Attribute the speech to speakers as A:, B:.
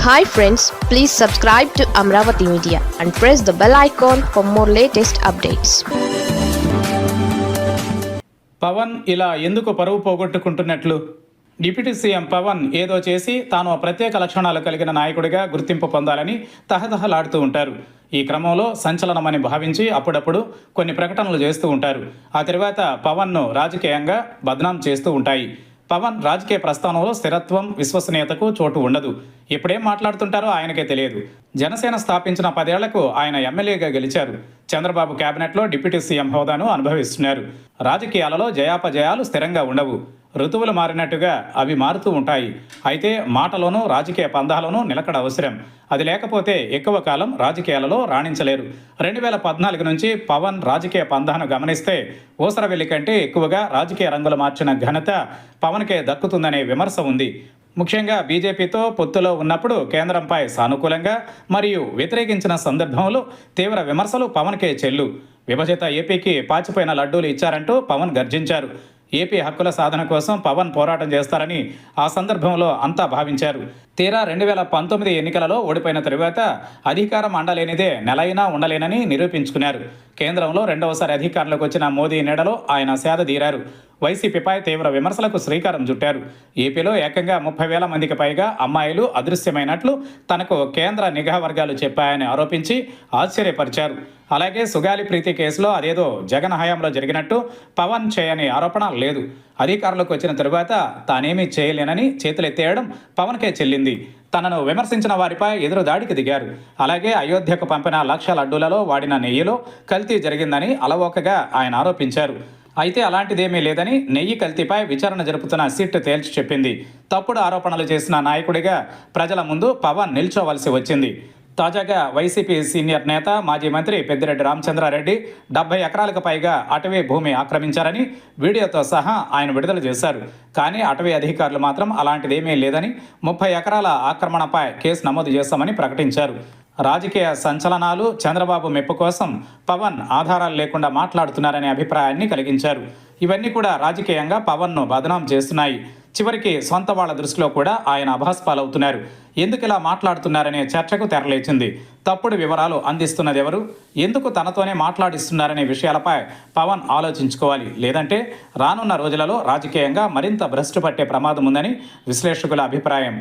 A: Hi friends, please subscribe to Amravati Media and press the bell icon for more latest updates.
B: Pawan ఇలా ఎందుకు పరువు పోగొట్టుకుంటున్నట్లు? Deputy CM Pawan ఏదో చేసి తాను ప్రత్యేక లక్షణాలు కలిగిన నాయకుడిగా గుర్తింపు పొందాలని తహతహలాడుతూ ఉంటారు. ఈ క్రమంలో సంచలనమని భావించి అప్పుడప్పుడు కొన్ని ప్రకటనలు చేస్తూ ఉంటారు. ఆ తర్వాత పవన్ను రాజకీయంగా బద్నాం చేస్తూ ఉంటాయి. పవన్ రాజకీయ ప్రస్థానంలో స్థిరత్వం, విశ్వసనీయతకు చోటు ఉండదు. ఇప్పుడేం మాట్లాడుతుంటారో ఆయనకే తెలియదు. జనసేన స్థాపించిన 10 ఏళ్లకు ఆయన ఎమ్మెల్యేగా గెలిచారు. చంద్రబాబు కేబినెట్లో డిప్యూటీ సీఎం హోదాను అనుభవిస్తున్నారు. రాజకీయాలలో జయాపజయాలు స్థిరంగా ఉండవు. ఋతువులు మారినట్టుగా అవి మారుతూ ఉంటాయి. అయితే మాటలోనూ రాజకీయ పందాలోనూ నిలకడ అవసరం. అది లేకపోతే ఎక్కువ కాలం రాజకీయాలలో రాణించలేరు. 2014 నుంచి పవన్ రాజకీయ పందాను గమనిస్తే ఊసరవెల్లి కంటే ఎక్కువగా రాజకీయ రంగులు మార్చిన ఘనత పవన్కే దక్కుతుందనే విమర్శ ఉంది. ముఖ్యంగా బీజేపీతో పొత్తులో ఉన్నప్పుడు కేంద్రంపై సానుకూలంగా మరియు వ్యతిరేకించిన సందర్భంలో తీవ్ర విమర్శలు పవన్కే చెల్లు. విభజిత ఏపీకి పాచిపోయిన లడ్డూలు ఇచ్చారంటూ పవన్ గర్జించారు. ఏపీ హక్కుల సాధన కోసం పవన్ పోరాటం చేస్తారని ఆ సందర్భంలో అంతా భావించారు. తీరా 2019 ఎన్నికలలో ఓడిపోయిన తరువాత అధికారం అండలేనిదే నెలైనా ఉండలేనని నిరూపించుకున్నారు. కేంద్రంలో రెండవసారి అధికారంలోకి వచ్చిన మోదీ నీడలో ఆయన సేదదీరారు. వైసీపీపై తీవ్ర విమర్శలకు శ్రీకారం చుట్టారు. ఏపీలో ఏకంగా 30,000 మందికి పైగా అమ్మాయిలు అదృశ్యమైనట్లు తనకు కేంద్ర నిఘా వర్గాలు చెప్పాయని ఆరోపించి ఆశ్చర్యపరిచారు. అలాగే సుగాలి ప్రీతి కేసులో అదేదో జగన్ హయాంలో జరిగినట్టు పవన్ చేయని ఆరోపణ లేదు. అధికారంలోకి వచ్చిన తరువాత తానేమీ చేయలేనని చేతులెత్తేయడం పవన్కే చెల్లింది. తనను విమర్శించిన వారిపై ఎదురు దాడికి దిగారు. అలాగే అయోధ్యకు పంపిన 1,00,000 లడ్డూలలో వాడిన నెయ్యిలో కల్తీ జరిగిందని అలవోకగా ఆయన ఆరోపించారు. అయితే అలాంటిదేమీ లేదని నెయ్యి కల్తీపై విచారణ జరుపుతున్న సిట్ తేల్చి చెప్పింది. తప్పుడు ఆరోపణలు చేసిన నాయకుడిగా ప్రజల ముందు పవన్ నిల్చోవలసి వచ్చింది. తాజాగా వైసీపీ సీనియర్ నేత మాజీ మంత్రి పెద్దిరెడ్డి రామచంద్రారెడ్డి 70 ఎకరాలకు పైగా అటవీ భూమి ఆక్రమించారని వీడియోతో సహా ఆయన విడుదల చేశారు. కానీ అటవీ అధికారులు మాత్రం అలాంటిదేమీ లేదని 30 ఎకరాల ఆక్రమణపై కేసు నమోదు చేశామని ప్రకటించారు. రాజకీయ సంచలనాలు, చంద్రబాబు మెప్పు కోసం పవన్ ఆధారాలు లేకుండా మాట్లాడుతున్నారనే అభిప్రాయాన్ని కలిగించారు. ఇవన్నీ కూడా రాజకీయంగా పవన్ను బదనాం చేస్తున్నాయి. చివరికి సొంత వాళ్ల దృష్టిలో కూడా ఆయన అభాస్పాలవుతున్నారు. ఎందుకు ఇలా మాట్లాడుతున్నారనే చర్చకు తెరలేచింది. తప్పుడు వివరాలు అందిస్తున్నది ఎవరు, ఎందుకు తనతోనే మాట్లాడిస్తున్నారనే విషయాలపై పవన్ ఆలోచించుకోవాలి. లేదంటే రానున్న రోజులలో రాజకీయంగా మరింత భ్రష్టు పట్టే ప్రమాదం ఉందని విశ్లేషకుల అభిప్రాయం.